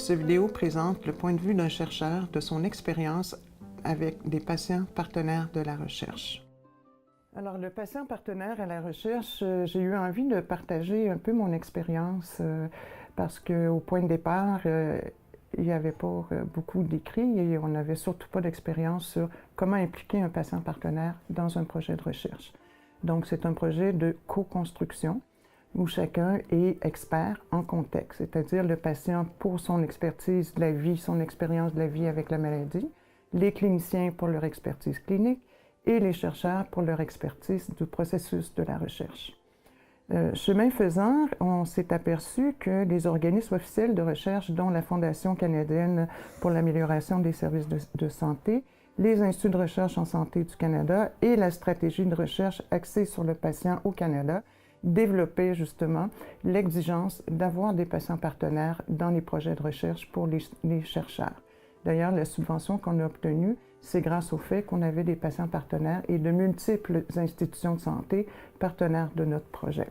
Cette vidéo présente le point de vue d'un chercheur de son expérience avec des patients partenaires de la recherche. Alors, le patient partenaire à la recherche, j'ai eu envie de partager un peu mon expérience parce qu'au point de départ, il n'y avait pas beaucoup d'écrits et on n'avait surtout pas d'expérience sur comment impliquer un patient partenaire dans un projet de recherche. Donc, c'est un projet de co-construction où chacun est expert en contexte, c'est-à-dire le patient pour son expertise de la vie, son expérience de la vie avec la maladie, les cliniciens pour leur expertise clinique et les chercheurs pour leur expertise du processus de la recherche. Chemin faisant, on s'est aperçu que les organismes officiels de recherche, dont la Fondation canadienne pour l'amélioration des services de santé, les Instituts de recherche en santé du Canada et la stratégie de recherche axée sur le patient au Canada, développaient justement l'exigence d'avoir des patients partenaires dans les projets de recherche pour les chercheurs. D'ailleurs, la subvention qu'on a obtenue, c'est grâce au fait qu'on avait des patients partenaires et de multiples institutions de santé partenaires de notre projet.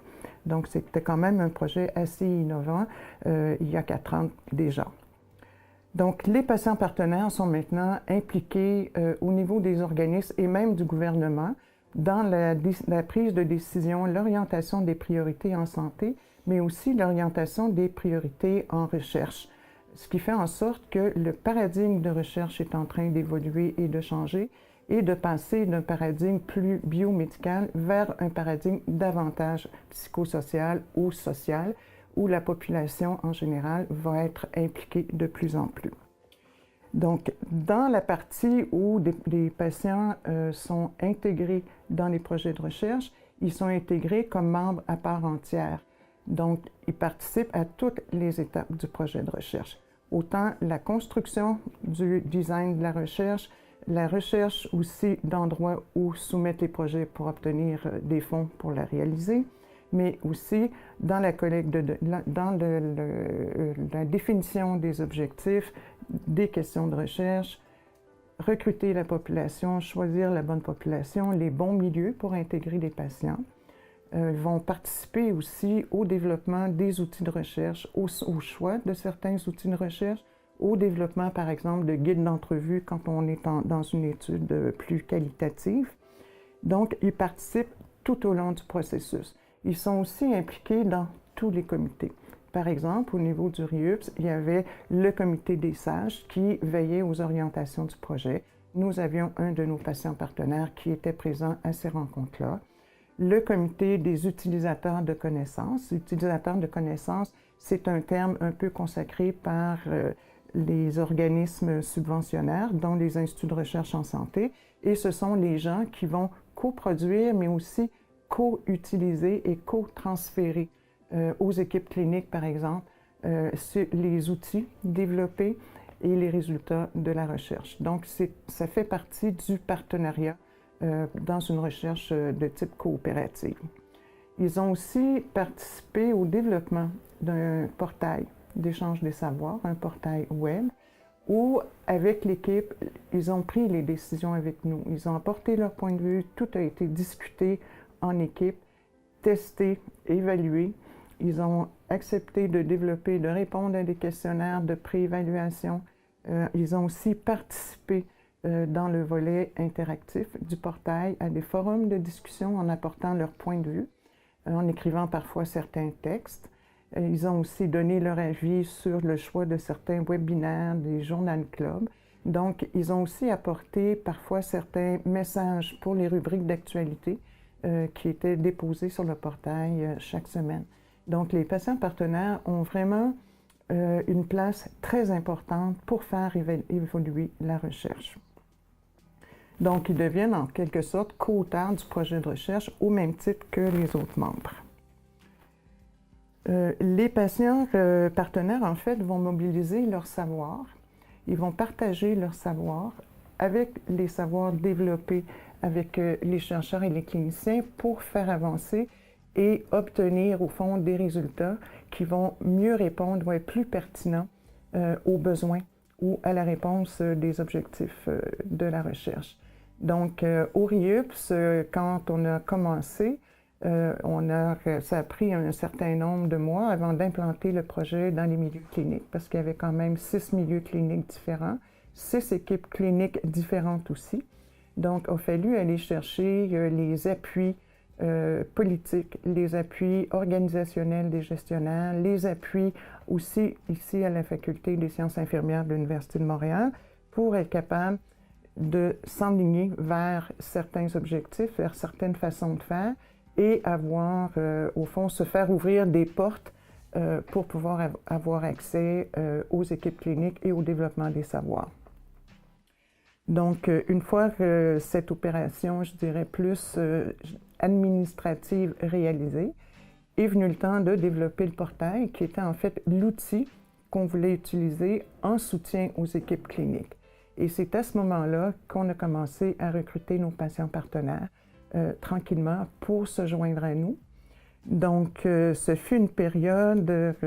Donc, c'était quand même un projet assez innovant il y a 4 ans déjà. Donc, les patients partenaires sont maintenant impliqués au niveau des organismes et même du gouvernement dans la prise de décision, l'orientation des priorités en santé, mais aussi l'orientation des priorités en recherche. Ce qui fait en sorte que le paradigme de recherche est en train d'évoluer et de changer et de passer d'un paradigme plus biomédical vers un paradigme davantage psychosocial ou social, où la population en général va être impliquée de plus en plus. Donc, dans la partie où les patients sont intégrés dans les projets de recherche, ils sont intégrés comme membres à part entière. Donc, ils participent à toutes les étapes du projet de recherche. Autant la construction du design de la recherche aussi d'endroits où soumettre les projets pour obtenir des fonds pour la réaliser, mais aussi dans la collecte, dans la définition des objectifs, des questions de recherche, recruter la population, choisir la bonne population, les bons milieux pour intégrer les patients. Ils vont participer aussi au développement des outils de recherche, au choix de certains outils de recherche, au développement, par exemple, de guides d'entrevue quand on est dans une étude plus qualitative. Donc, ils participent tout au long du processus. Ils sont aussi impliqués dans tous les comités. Par exemple, au niveau du RIUPS, il y avait le comité des sages qui veillait aux orientations du projet. Nous avions un de nos patients partenaires qui était présent à ces rencontres-là. Le comité des utilisateurs de connaissances. Utilisateurs de connaissances, c'est un terme un peu consacré par les organismes subventionnaires, dont les instituts de recherche en santé. Et ce sont les gens qui vont coproduire, mais aussi co-utiliser et co-transférer aux équipes cliniques, par exemple, les outils développés et les résultats de la recherche. Donc, ça fait partie du partenariat dans une recherche de type coopérative. Ils ont aussi participé au développement d'un portail d'échange des savoirs, un portail web, où, avec l'équipe, ils ont pris les décisions avec nous. Ils ont apporté leur point de vue, tout a été discuté en équipe, testé, évalué. Ils ont accepté de développer, de répondre à des questionnaires de préévaluation. Ils ont aussi participé dans le volet interactif du portail à des forums de discussion en apportant leur point de vue, en écrivant parfois certains textes. Ils ont aussi donné leur avis sur le choix de certains webinaires, des journal clubs. Donc, ils ont aussi apporté parfois certains messages pour les rubriques d'actualité qui étaient déposés sur le portail chaque semaine. Donc, les patients partenaires ont vraiment une place très importante pour faire évoluer la recherche. Donc, ils deviennent en quelque sorte co-auteurs du projet de recherche au même titre que les autres membres. Les patients partenaires, en fait, vont mobiliser leur savoir. Ils vont partager leur savoir avec les savoirs développés avec les chercheurs et les cliniciens pour faire avancer et obtenir, au fond, des résultats qui vont mieux répondre ou être plus pertinents aux besoins ou à la réponse des objectifs de la recherche. Donc, au RIUPS, quand on a commencé, Ça a pris un certain nombre de mois avant d'implanter le projet dans les milieux cliniques, parce qu'il y avait quand même 6 milieux cliniques différents, 6 équipes cliniques différentes aussi. Donc, il a fallu aller chercher les appuis politiques, les appuis organisationnels des gestionnaires, les appuis aussi ici à la Faculté des sciences infirmières de l'Université de Montréal pour être capable de s'enligner vers certains objectifs, vers certaines façons de faire et avoir, au fond, se faire ouvrir des portes pour pouvoir avoir accès aux équipes cliniques et au développement des savoirs. Donc, une fois que cette opération, je dirais, plus administrative réalisée, est venu le temps de développer le portail, qui était en fait l'outil qu'on voulait utiliser en soutien aux équipes cliniques. Et c'est à ce moment-là qu'on a commencé à recruter nos patients partenaires tranquillement pour se joindre à nous. Donc, ce fut une période de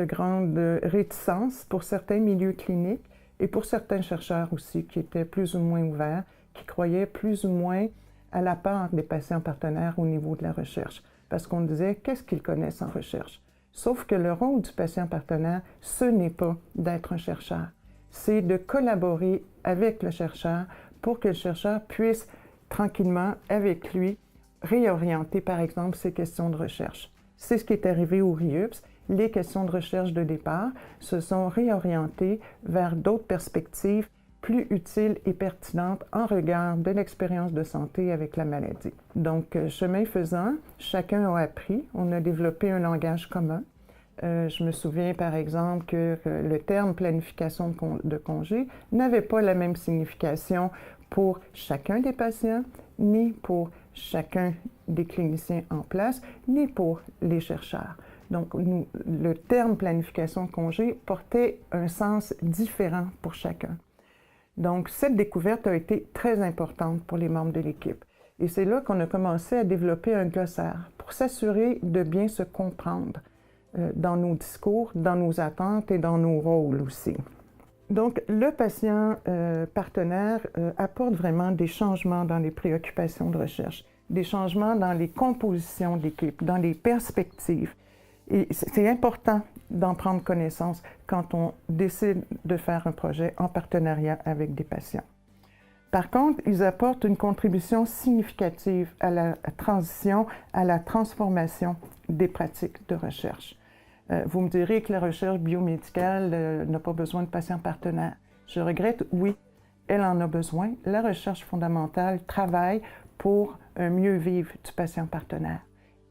grande réticence pour certains milieux cliniques et pour certains chercheurs aussi qui étaient plus ou moins ouverts, qui croyaient plus ou moins à la part des patients partenaires au niveau de la recherche. Parce qu'on disait, qu'est-ce qu'ils connaissent en recherche? Sauf que le rôle du patient partenaire, ce n'est pas d'être un chercheur. C'est de collaborer avec le chercheur pour que le chercheur puisse tranquillement, avec lui, réorienter, par exemple, ses questions de recherche. C'est ce qui est arrivé au RIUPS. Les questions de recherche de départ se sont réorientées vers d'autres perspectives plus utiles et pertinentes en regard de l'expérience de santé avec la maladie. Donc, chemin faisant, chacun a appris, on a développé un langage commun. Je me souviens, par exemple, que le terme planification de congé n'avait pas la même signification pour chacun des patients, ni pour chacun des cliniciens en place, ni pour les chercheurs. Donc, le terme planification de congé portait un sens différent pour chacun. Donc, cette découverte a été très importante pour les membres de l'équipe. Et c'est là qu'on a commencé à développer un glossaire pour s'assurer de bien se comprendre dans nos discours, dans nos attentes et dans nos rôles aussi. Donc, le patient partenaire apporte vraiment des changements dans les préoccupations de recherche, des changements dans les compositions d'équipe, dans les perspectives. Et c'est important d'en prendre connaissance quand on décide de faire un projet en partenariat avec des patients. Par contre, ils apportent une contribution significative à la transition, à la transformation des pratiques de recherche. Vous me direz que la recherche biomédicale n'a pas besoin de patients partenaires. Je regrette, oui, elle en a besoin. La recherche fondamentale travaille pour un mieux vivre du patient partenaire.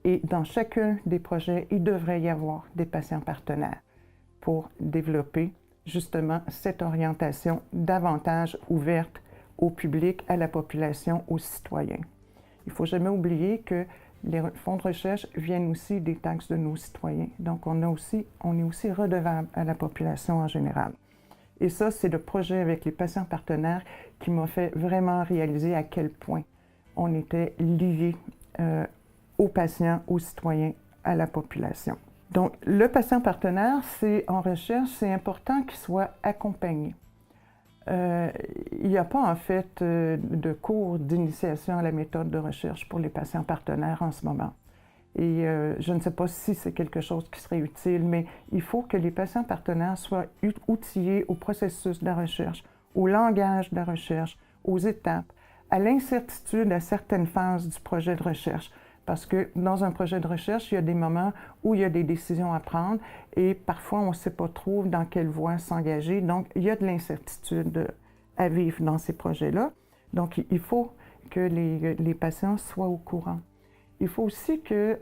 Et dans chacun des projets, il devrait y avoir des patients partenaires pour développer justement cette orientation davantage ouverte au public, à la population, aux citoyens. Il ne faut jamais oublier que les fonds de recherche viennent aussi des taxes de nos citoyens. Donc, on est aussi redevable à la population en général. Et ça, c'est le projet avec les patients partenaires qui m'a fait vraiment réaliser à quel point on était liés aux patients, aux citoyens, à la population. Donc, le patient partenaire, en recherche, c'est important qu'il soit accompagné. Il n'y a pas en fait de cours d'initiation à la méthode de recherche pour les patients partenaires en ce moment. Et je ne sais pas si c'est quelque chose qui serait utile, mais il faut que les patients partenaires soient outillés au processus de la recherche, au langage de la recherche, aux étapes, à l'incertitude à certaines phases du projet de recherche. Parce que dans un projet de recherche, il y a des moments où il y a des décisions à prendre et parfois on ne sait pas trop dans quelle voie s'engager. Donc, il y a de l'incertitude à vivre dans ces projets-là. Donc, il faut que les patients soient au courant. Il faut aussi que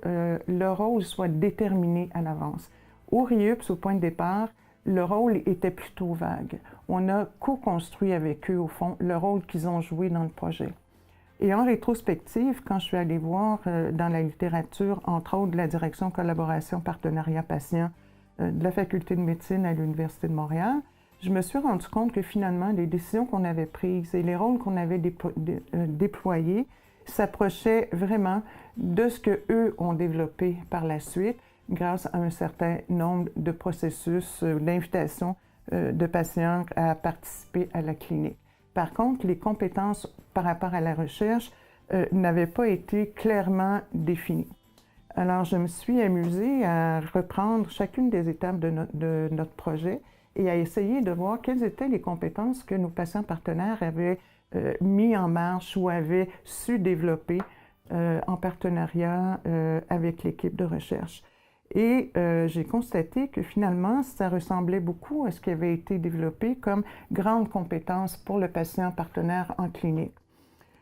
leur rôle soit déterminé à l'avance. Au RIUPS, au point de départ, le rôle était plutôt vague. On a co-construit avec eux, au fond, le rôle qu'ils ont joué dans le projet. Et en rétrospective, quand je suis allée voir dans la littérature, entre autres de la direction collaboration partenariat patient de la Faculté de médecine à l'Université de Montréal, je me suis rendu compte que finalement, les décisions qu'on avait prises et les rôles qu'on avait déployés s'approchaient vraiment de ce qu'eux ont développé par la suite grâce à un certain nombre de processus d'invitation de patients à participer à la clinique. Par contre, les compétences par rapport à la recherche n'avaient pas été clairement définies. Alors, je me suis amusée à reprendre chacune des étapes de notre projet et à essayer de voir quelles étaient les compétences que nos patients partenaires avaient mis en marche ou avaient su développer en partenariat avec l'équipe de recherche. Et j'ai constaté que finalement, ça ressemblait beaucoup à ce qui avait été développé comme grande compétence pour le patient partenaire en clinique.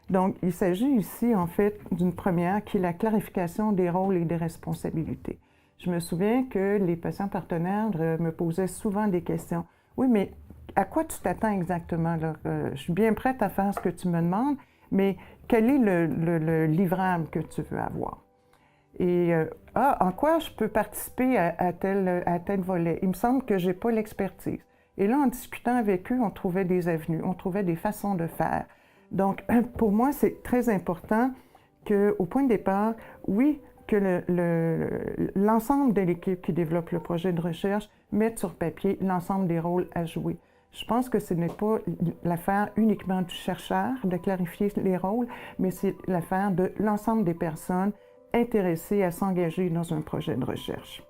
Donc, il s'agit ici, en fait, d'une première qui est la clarification des rôles et des responsabilités. Je me souviens que les patients partenaires me posaient souvent des questions. « Oui, mais à quoi tu t'attends exactement? Là? Je suis bien prête à faire ce que tu me demandes, mais quel est le livrable que tu veux avoir? » Et en quoi je peux participer à tel volet? Il me semble que je n'ai pas l'expertise. Et là, en discutant avec eux, on trouvait des avenues, on trouvait des façons de faire. Donc, pour moi, c'est très important qu'au point de départ, oui, que l'ensemble de l'équipe qui développe le projet de recherche mette sur papier l'ensemble des rôles à jouer. Je pense que ce n'est pas l'affaire uniquement du chercheur de clarifier les rôles, mais c'est l'affaire de l'ensemble des personnes intéressées à s'engager dans un projet de recherche.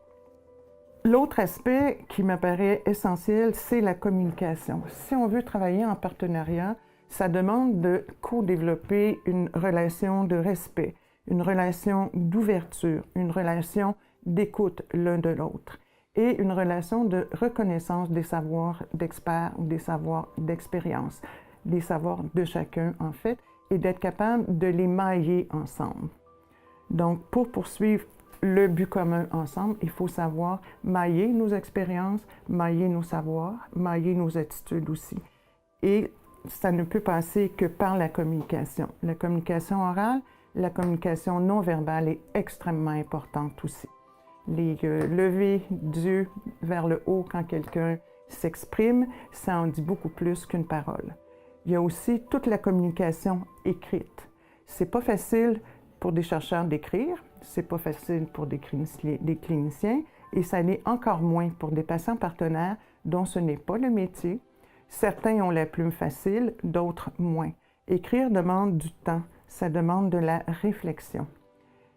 L'autre aspect qui me paraît essentiel, c'est la communication. Si on veut travailler en partenariat, ça demande de co-développer une relation de respect, une relation d'ouverture, une relation d'écoute l'un de l'autre et une relation de reconnaissance des savoirs d'experts ou des savoirs d'expérience, des savoirs de chacun en fait, et d'être capable de les mailler ensemble. Donc, pour poursuivre le but commun ensemble, il faut savoir mailler nos expériences, mailler nos savoirs, mailler nos attitudes aussi. Et ça ne peut passer que par la communication. La communication orale, la communication non verbale est extrêmement importante aussi. Les lever d'yeux vers le haut quand quelqu'un s'exprime, ça en dit beaucoup plus qu'une parole. Il y a aussi toute la communication écrite. C'est pas facile pour des chercheurs d'écrire, c'est pas facile pour des cliniciens et ça l'est encore moins pour des patients partenaires dont ce n'est pas le métier. Certains ont la plume facile, d'autres moins. Écrire demande du temps, ça demande de la réflexion.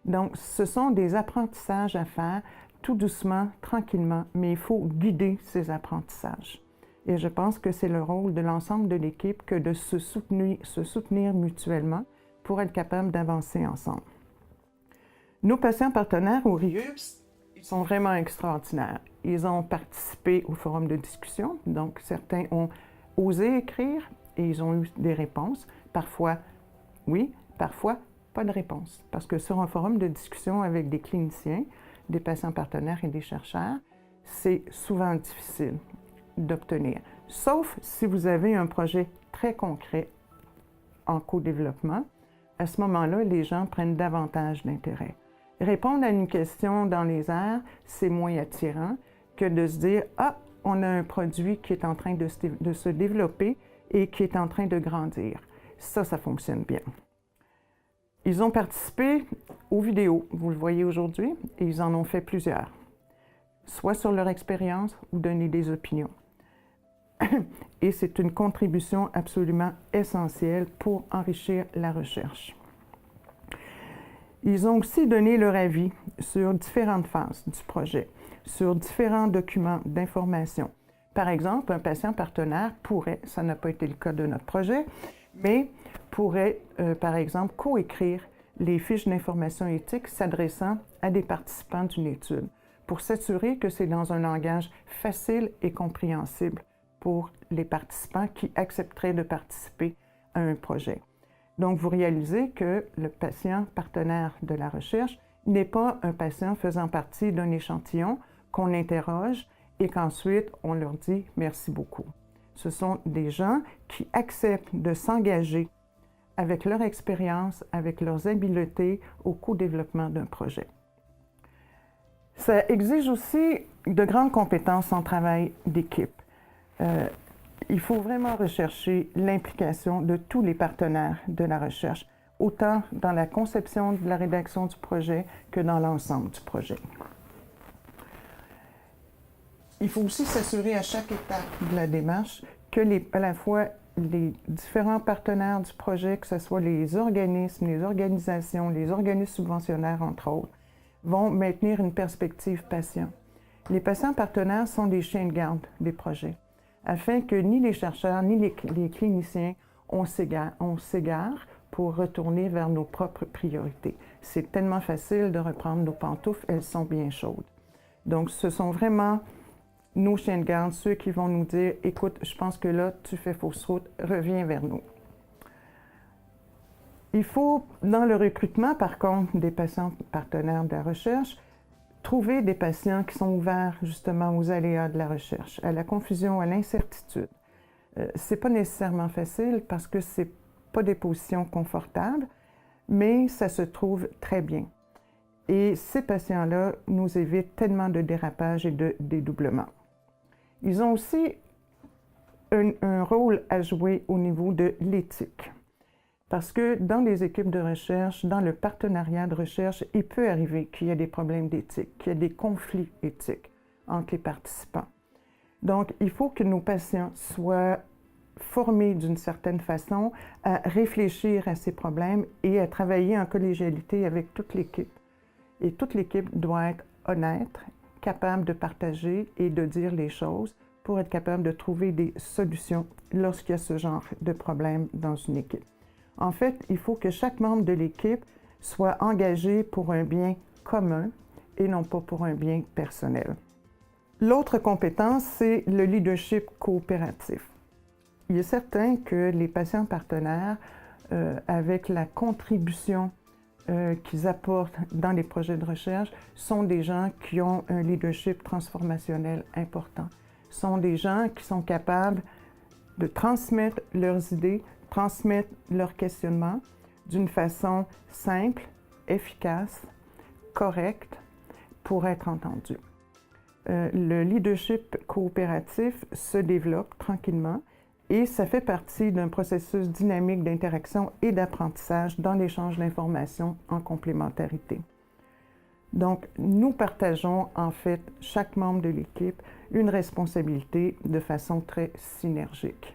Donc, ce sont des apprentissages à faire tout doucement, tranquillement, mais il faut guider ces apprentissages. Et je pense que c'est le rôle de l'ensemble de l'équipe que de se soutenir mutuellement pour être capable d'avancer ensemble. Nos patients partenaires au RIUPS, ils sont vraiment extraordinaires. Ils ont participé au forum de discussion, donc certains ont osé écrire et ils ont eu des réponses. Parfois, oui, parfois, pas de réponse. Parce que sur un forum de discussion avec des cliniciens, des patients partenaires et des chercheurs, c'est souvent difficile d'obtenir. Sauf si vous avez un projet très concret en co-développement. À ce moment-là, les gens prennent davantage d'intérêt. Répondre à une question dans les airs, c'est moins attirant que de se dire « Ah, on a un produit qui est en train de se développer et qui est en train de grandir. » Ça fonctionne bien. Ils ont participé aux vidéos, vous le voyez aujourd'hui, et ils en ont fait plusieurs, soit sur leur expérience ou donner des opinions. Et c'est une contribution absolument essentielle pour enrichir la recherche. Ils ont aussi donné leur avis sur différentes phases du projet, sur différents documents d'information. Par exemple, un patient partenaire pourrait, ça n'a pas été le cas de notre projet, mais pourrait, par exemple, coécrire les fiches d'information éthique s'adressant à des participants d'une étude pour s'assurer que c'est dans un langage facile et compréhensible pour les participants qui accepteraient de participer à un projet. Donc, vous réalisez que le patient partenaire de la recherche n'est pas un patient faisant partie d'un échantillon qu'on interroge et qu'ensuite on leur dit « merci beaucoup ». Ce sont des gens qui acceptent de s'engager avec leur expérience, avec leurs habiletés au co-développement d'un projet. Ça exige aussi de grandes compétences en travail d'équipe. Il faut vraiment rechercher l'implication de tous les partenaires de la recherche, autant dans la conception de la rédaction du projet que dans l'ensemble du projet. Il faut aussi s'assurer à chaque étape de la démarche que à la fois les différents partenaires du projet, que ce soit les organismes, les organisations, les organismes subventionnaires, entre autres, vont maintenir une perspective patient. Les patients partenaires sont des chiens de garde des projets, afin que ni les chercheurs ni les cliniciens on s'égare pour retourner vers nos propres priorités. C'est tellement facile de reprendre nos pantoufles, elles sont bien chaudes. Donc, ce sont vraiment nos chiens de garde, ceux qui vont nous dire « Écoute, je pense que là, tu fais fausse route, reviens vers nous ». Il faut, dans le recrutement, par contre, des patients partenaires de la recherche, trouver des patients qui sont ouverts justement aux aléas de la recherche, à la confusion, à l'incertitude. C'est pas nécessairement facile parce que c'est pas des positions confortables, mais ça se trouve très bien. Et ces patients-là nous évitent tellement de dérapages et de dédoublements. Ils ont aussi un rôle à jouer au niveau de l'éthique. Parce que dans les équipes de recherche, dans le partenariat de recherche, il peut arriver qu'il y ait des problèmes d'éthique, qu'il y ait des conflits éthiques entre les participants. Donc, il faut que nos patients soient formés d'une certaine façon à réfléchir à ces problèmes et à travailler en collégialité avec toute l'équipe. Et toute l'équipe doit être honnête, capable de partager et de dire les choses pour être capable de trouver des solutions lorsqu'il y a ce genre de problème dans une équipe. En fait, il faut que chaque membre de l'équipe soit engagé pour un bien commun et non pas pour un bien personnel. L'autre compétence, c'est le leadership coopératif. Il est certain que les patients partenaires, avec la contribution qu'ils apportent dans les projets de recherche, sont des gens qui ont un leadership transformationnel important. Sont des gens qui sont capables de transmettre leurs idées, transmettre leurs questionnements d'une façon simple, efficace, correcte, pour être entendus. Le leadership coopératif se développe tranquillement et ça fait partie d'un processus dynamique d'interaction et d'apprentissage dans l'échange d'informations en complémentarité. Donc, nous partageons en fait, chaque membre de l'équipe, une responsabilité de façon très synergique.